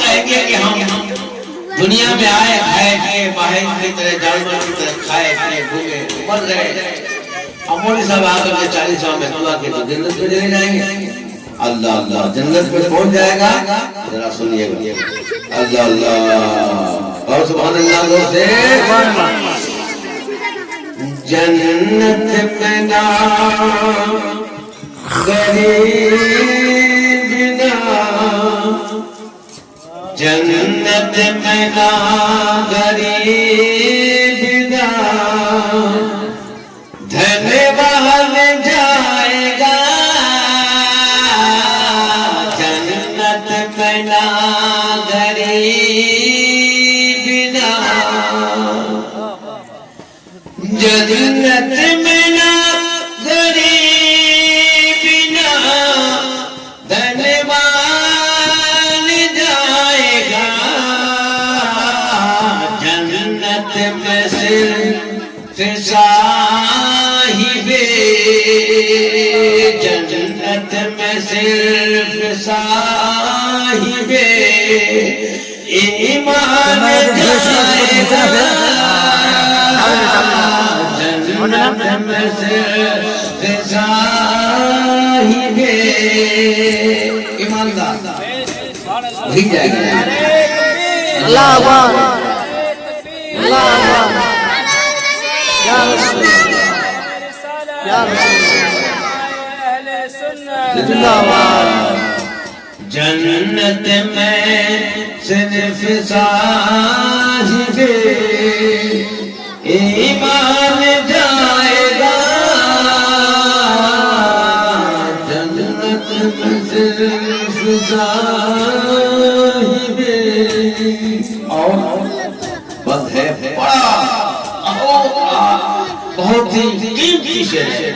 کہیں گے کہ ہم دنیا میں آئے کھائے پیے باہر کی طرح جانور کی طرح کھائے پیے گھومے مر گئے اب مولوی صاحب آ کر 40 سال میں دعا کے تو جنت میں چلے جائیں گے اللہ اللہ جنت میں پہنچ جائے گا ذرا سنیے گا اللہ اللہ اور سبحان اللہ سے جنت میں نا غریب نا جنت میں نا غریب نا دھن بہل جائے گا جنت میں نا غریب نا جنت میں نا غریب نا دھنوان جائے گا جنت میں صرف صاحب جنت میں صرف صاحب ایمان جائے گا جنت میں صرف صاحب ایماندار وہی جائے گا اللہ اکبر اللہ اکبر یا رسول یا رسول جنت میں صرف صاحب ایمان جائے گا جنت میں صرف صاحب اور بند ہے بڑا بہت ہی قیمتی شعر ہے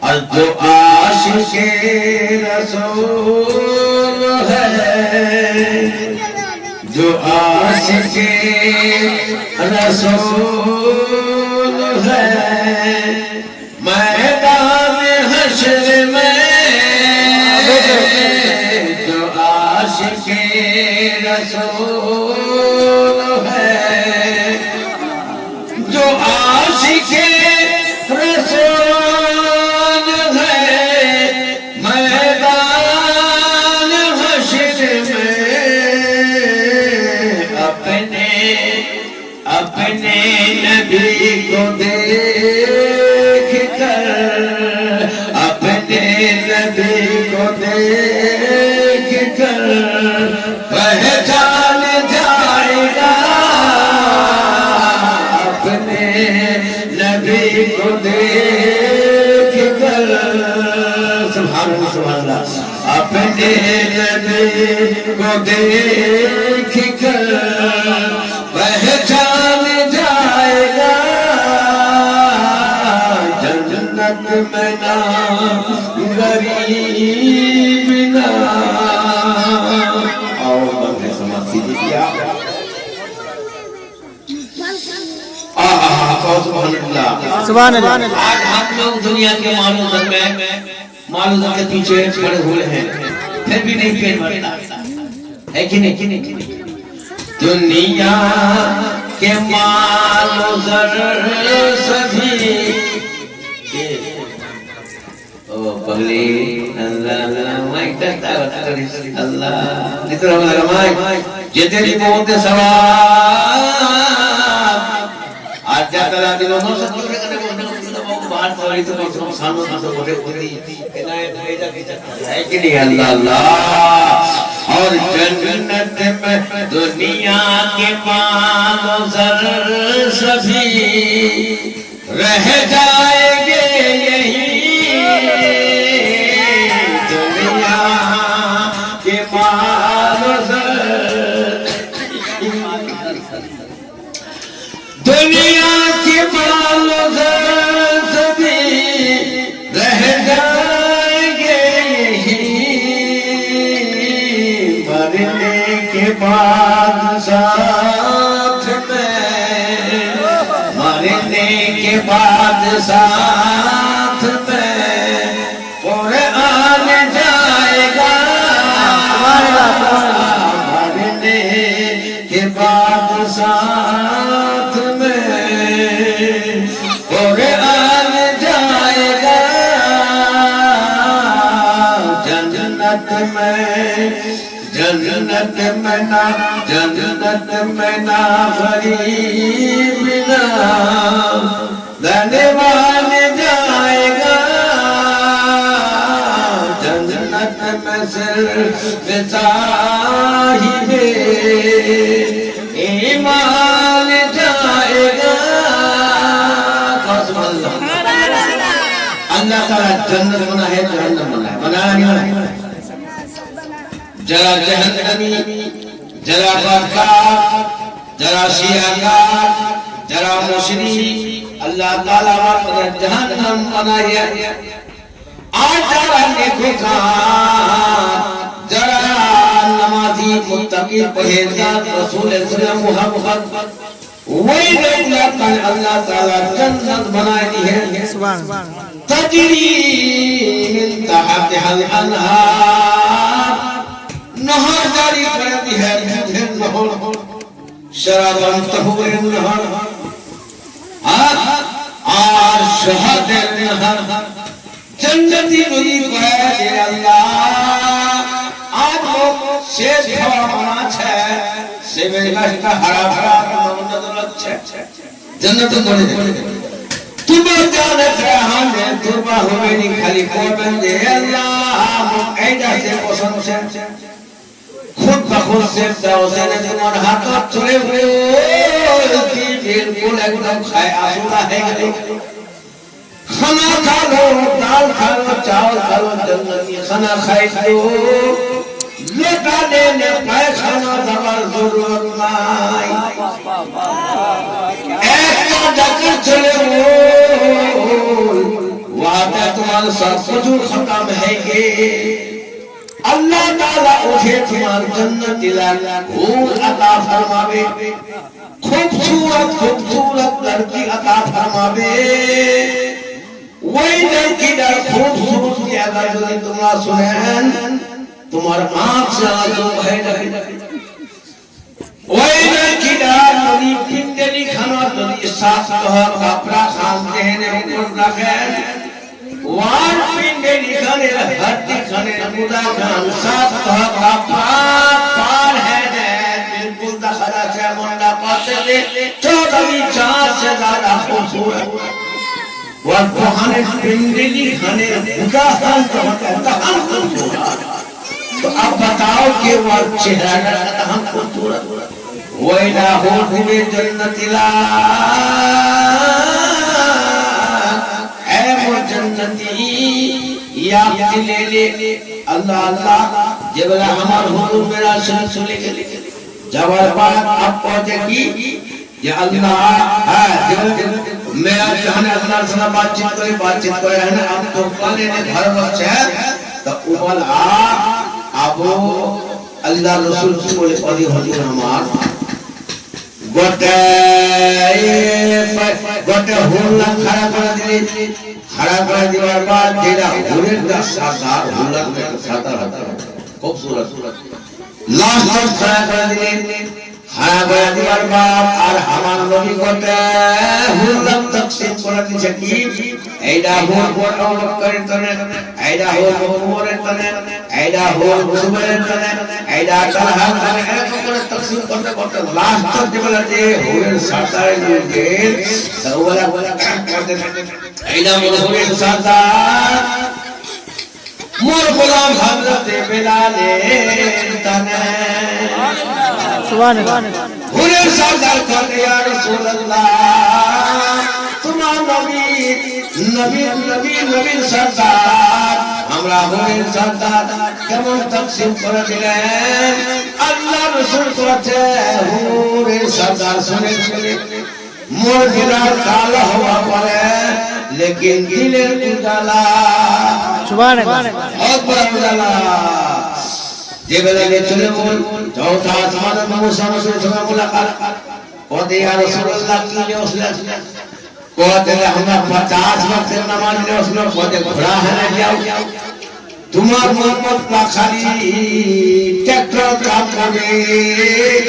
اور جو عاشق رسول ہے جو عاشق رسول ہے میدان حشر میں جو عاشق رسول ہے جو عاشق رسول ہے میدان حشر میں اپنے نبی کو دیکھ کر اپنے نبی کو دیکھ کر پہچان جائے گا اپنے نبی کو دیکھ کر سبحان اللہ اپنے نبی کو دیکھ کر پہچان جائے گا جنت میں نا غریب نا اور بندے سمجھ کیجیے کیا سبحان اللہ آج ہم لوگ دنیا کے معلومات میں معلومات کے پیچھے پڑے ہوئے ہیں پھر بھی نہیں پیٹ بھرتا ہے کہ نہیں دنیا کے مال و زر سبھی پگلی اللہ مائک کرتا اللہ جتنا ہمارا مائک جتنے بھی بہت سواب آج جاتا رہا دنوں میں سب کچھ کرنے کو باہر پڑی تو کم سے کم سامنے سے بڑے ہوئی ہے کہ نہیں اللہ اللہ اور جنت میں دنیا کے مال و زر سبھی رہ جائیں گے یہی دنیا کے مال و زر دنیا کے مال و زر سبھی رہ جائیں گے یہی مرنے کے بعد ساتھ میں مرنے کے بعد ساتھ میں قرآن جائے گا مرنے ساتھ میں قرآن جائے گا جنت میں جنت میں نا غریب نا دنوان جائے گا جنت میں صرف صاحب ایمان جائے گا اللہ تعالیٰ جنت بنا ہے جہنم بنا ہے بنا نہیں بنا ہے ذرا جہنمی ذرا بدکار ذرا شیعہ ذرا مشرک اللہ تعالیٰ وقت جہنم بنایا آج ذرا نیکوکار ذرا نمازی متقی پرہیزگار رسول اللہ محمد وہی اللہ تعالیٰ جنت بنائی دی ہے تجری من تحتها الانہار نہر جاری کرتی ہے دودھ نہر شراباً طہور نہر اور شہد نہر جنتی بری کو ہے کہ اللہ آج وہ شیش بھوانا چھے سیوے کا ہرا بھرا نظرت چھے جنت بڑے تمہیں جانت رہا میں تربہ ہوئے نہیں کھلی قومن دے اللہ ایجا سے پسند سے خود بخود سے دوزنے تمہار ہاتھ چلے ہوئے کی بالکل ایک دم کھائے آسودہ ہے گئے کھانا کھا لو دال کھا لو چاول کھا لو جنتی کھانا کھائی دو لٹا دینے پائے کھانا دبار ضرورت نائی ایک تو جکر چلے ہوئے وعدہ تمہارے ساتھ سجور ختم ہے گے اللہ تعالیٰ اٹھے تمہار جنت دلالا حور عطا فرماوے خوبصورت لڑکی عطا فرماوے وہی لڑکی در خوبصورت کی اگر جلدی تمہارا سنین تمہارا آنکھ سے آزو ہے وہی لڑکی در نبی پندلی کھانا نبی ساتھ کہا کپڑا خانتے ہیں نبی رکھیں وان پندلی کھانے ہٹی کھانے نمودہ کھان ساتھ کہا کپڑا پار ہے بالکل دخلا سے منڈا پاتے لے 14 چار سے زیادہ خوبصورت وان کھانے پندلی کھانے نمودہ کھان خوبصورت تو اب بتاؤ کہ وہ چہرہ کا ہم خوبصورت وَإِلَا هُوْ جَنَّتِ لَا اے وہ جنتی یاقتی لے لے اللہ جبلا ہمار حضور میرا سلسلے کے لئے جبال بات اب پہنچے کی یا اللہ میرا چاہنے اللہ سنا بات چیت کرے ہیں اب تو پانے نے بھر وقت ہے تو اوبل ابو اللہ رسول سے بولے پڑی حضور ہمار گوٹے ہولنا کھڑا کر دیوار بعد جیدہ ہولن کا ساتار ہولن میں ساتار خوبصورت لاسٹ کھڑا کر دیوار بعد اور ہمان نبی گوٹے ہولن تقسیم کرنے چکی ایڈا ہول بور اولک کرنے ایڈا ہول بور کرنے ایڈا ہول زبر کرنے ایڈا چلہا کرنے ایڈا تقسیم کرنے لاسٹ تک جبلا دے ہول ساتار گیر اولا کرتے ایڈا ہول ساتار مور غلام حضرت بلال تنے سبحان اللہ ہول ساتار کرنے یا رسول اللہ تمہا نبی سردار ہمرا ہوئے سردار کمون تقسیم کر دلے اللہ رسول کو اچھے ہوئے سردار سنے چلے مور دلہ کالا ہوا پڑے لیکن دلے اجالا سبحان اللہ بہت بڑا اجالا جبلے نے چلے بول چوتھا آسمان میں موسیٰ رسول سے ملاقات کہتے یا رسول اللہ کی لئے اس لئے کہتے ہیں ہمیں 50 وقت نماز نے اس لوگ کہتے گھڑا ہے نہ جاؤ تمہار محمد کا خالی ٹیکٹر کام করবে,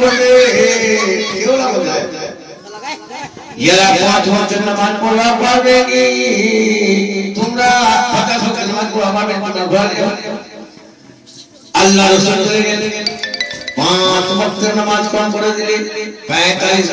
করবে, কেউ না বলে এরা 5 ওয়াক্ত নামাজ পড়া পারবে কি? তোমরা 50 ওয়াক্ত নামাজ পড়া পারবে তোমরা ঘরে? আল্লাহ রাসূল চলে গেলেন, 5 ওয়াক্ত নামাজ কম করে দিলেন, 45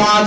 5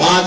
5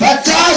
50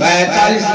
45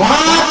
5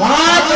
5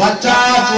50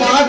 5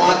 5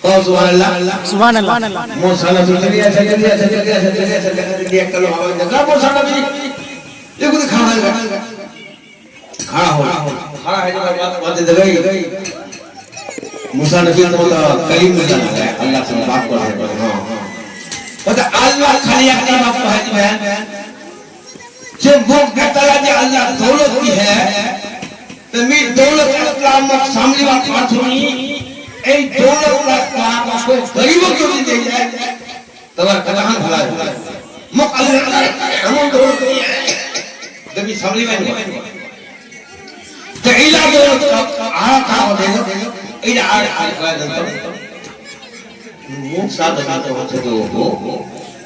اور سبحان اللہ سبحان اللہ موسیٰ نبی چلی ایک کلو آواز دکھا موسیٰ نبی دیکھو کھانا ہے کھڑا ہے جو باتیں دگئی موسیٰ نبی کلیم اللہ ہے اللہ سے بات کر رہے ہیں اللہ خالی اپنی بات کو ہے جو ہے جب وہ کہتا ہے کہ اللہ دولت کی ہے تو میں دولت اسلام سامنے بات بات سنی اے دولت اسلام کو غریبوں کو بھی دے جائے تبار کتہاں بھلا ہے مقلل ہمون دولت کی ہے جبھی سامنے بات تو ایلا دولت کا آہا کھا دے گا ایلا آہا کھا دے گا موسیٰ دکھاتے ہوتے تو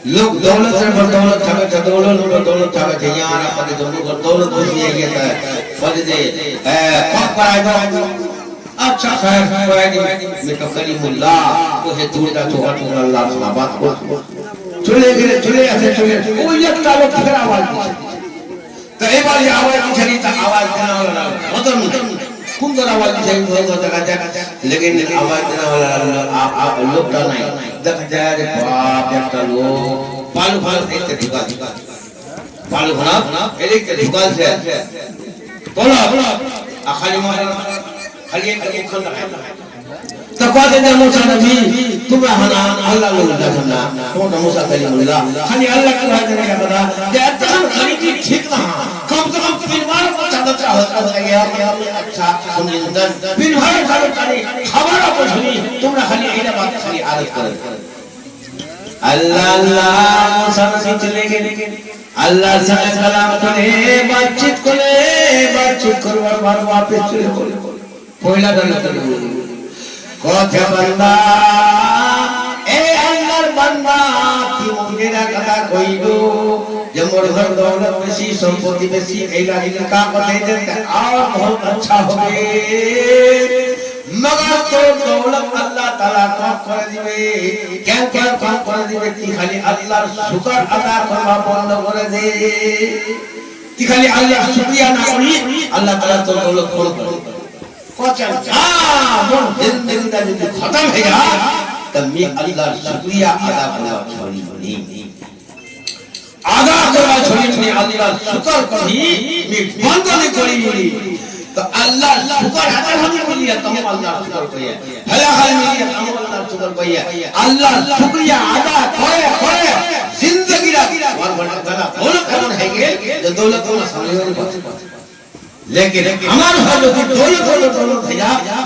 لوگ دولت سے پر دولت چھکا دولت چھکا چھے یہاں آنا پتے دولت ہوشی ہے یہ ہے پتے دے پاک پر آئے دو اچھا خیر پر آئے دی میں کب کلیم اللہ وہ ہے دوڑتا چھوڑا چھوڑا اللہ سنا بات کو چلے گرے چلے ایسے چلے وہ یک تعلق پھر آواز دی تو اے بار یہ آواز کی چھلی تا آواز دینا والا مطلب کندر آواز کی چھلی تو جگہ جگہ لیکن آواز دینا والا لوگ تا نہیں دکھ جائے رے باپ یکتا لوگ پالو پالو ایک تے دکھا پالو بنا ایک تے دکھا سے بولا خالی مہارا خالی ایک کھل رہا تقوی دے موسیٰ نبی تم رہنا اللہ اللہ سننا تم موسیٰ کلیم اللہ خالی اللہ کی بات نہیں کرتا کہ اتحان خالی کی ٹھیک نہ کم سے کم پنوار کو چاہتا چاہتا ہے اچھا سنیندن پنوار چاہتا ہے خبرہ کو سنی تم نے خالی اینا بات خالی عادت کرے اللہ اللہ موسیٰ نبی چلے گئے اللہ سے کلام کنے بات چیت کرو اور واپس چلے پہلا دن کوتھے بندہ اے اللہ بندہ کی ممکنہ کتا کوئی دو جب مرغر دولت بسی سمپوتی بسی ایلا لکا کو دے دیتے اور بہت اچھا ہوگے مگر تو دولت اللہ تعالیٰ کو کر دیوے کیا کر دیوے تی خالی اللہ شکر ادا کروا بند کر دے تی خالی اللہ شکریہ نہ کری اللہ تعالیٰ تو دولت کھول کر من زندگی دا جو ختم ہے یا تب میں اللہ شکریہ ادا کروا چھوڑی بنی ادا کروا چھوڑی بنی اللہ شکر کری میں بند نہیں کری تو اللہ شکر ادا ہمیں ملی ہے تم اللہ شکر کری ہے بھلا خالی ملی ہے تم اللہ شکر کری ہے اللہ شکریہ ادا کرے زندگی دا اور بنا دولت کون ہے گے جو دولت ہونا سامنے ہونے پاس لیکن ہمارا حالت دولت ہے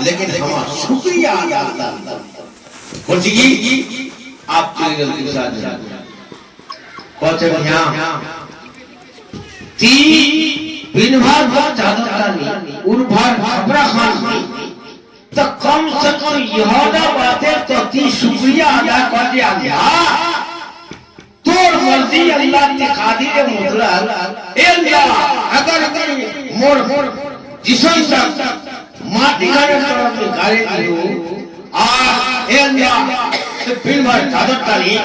لیکن ہمارا شکریہ ادا کون سی کی آپ کے غلطی ساتھ جاتے پہنچے یہاں تی بنوار بہت چاہتا نہیں اور بھار خبرہ خان تو کم سے کم یہاں باتیں تو تی شکریہ ادا کر دیا گیا تور مرضی اللہ تی قادر مطلق اے اللہ اگر مور جسم تک ماتی کھانے سوڑا میں گارے دیو اے اللہ پھر بار چادر تاری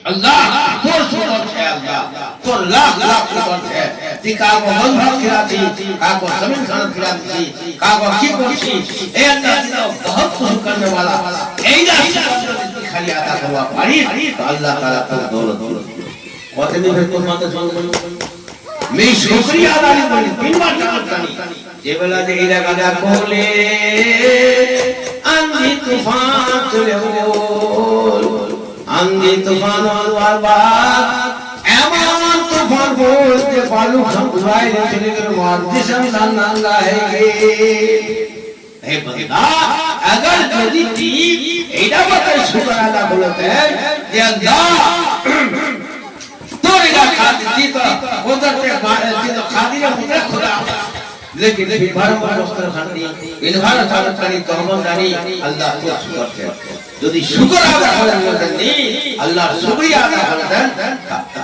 اللہ تور صورت ہے اللہ تور لاکھ صورت ہے تی کاغو منبھر کراتی کاغو زمین کھانت کراتی کاغو کی کوشی اے اللہ تینا بہت خوش کرنے والا اے اللہ خالی آتا کروا پاری تو اللہ تعالیٰ پر دولت قوتیں بھی پھر تو ماتا سوال میں شکریہ ادا نہیں بڑی پین بار چاہتا نہیں جبلا دیرہ گدا کھولے اندھی طوفان چلے بول اندھی طوفان والوار بات ایمان طوفان بولتے پالو ہم گزائے دے چلے گئے معدسم سنان گائے اے بندہ اگر جدی تی ایڈا بطر شکر ادا بولتے ہیں کہ اللہ توڑی گا کھاتی تھی تو قدرتے خادی نے خدا خدا لیکن بھارم مستر خاندی انہار خالد خانی تومن دانی اللہ کو شکر سے যদি شکر ادا کریں اللہ شکریہ ادا کریں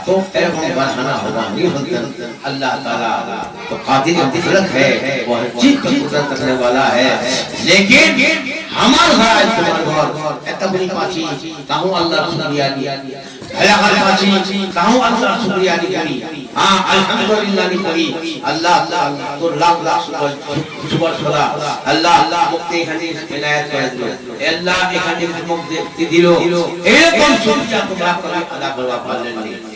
تو ایرہم بڑھانا ہوگا نہیں ہوتا اللہ تعالیٰ تو قادر مطلق ہے وہ چیز کا قدرت کرنے والا ہے لیکن আমার ঘর তোমার ঘর এত বড় পাঁচি তাও আল্লাহর শুকরিয়া দিয়া এলাকার পাঁচি তাও আল্লাহর শুকরিয়া দিয়া হ্যাঁ আলহামদুলিল্লাহ নি করি আল্লাহ আল্লাহ তোর লাখ লাখ শুকর সদা আল্লাহ আল্লাহ মুক্তি এখানে ইনায়াত করে দিল আল্লাহ এখানে মুক্তি দিল এরকম শুকরিয়া তোমরা করে আদা করবা পারলেন না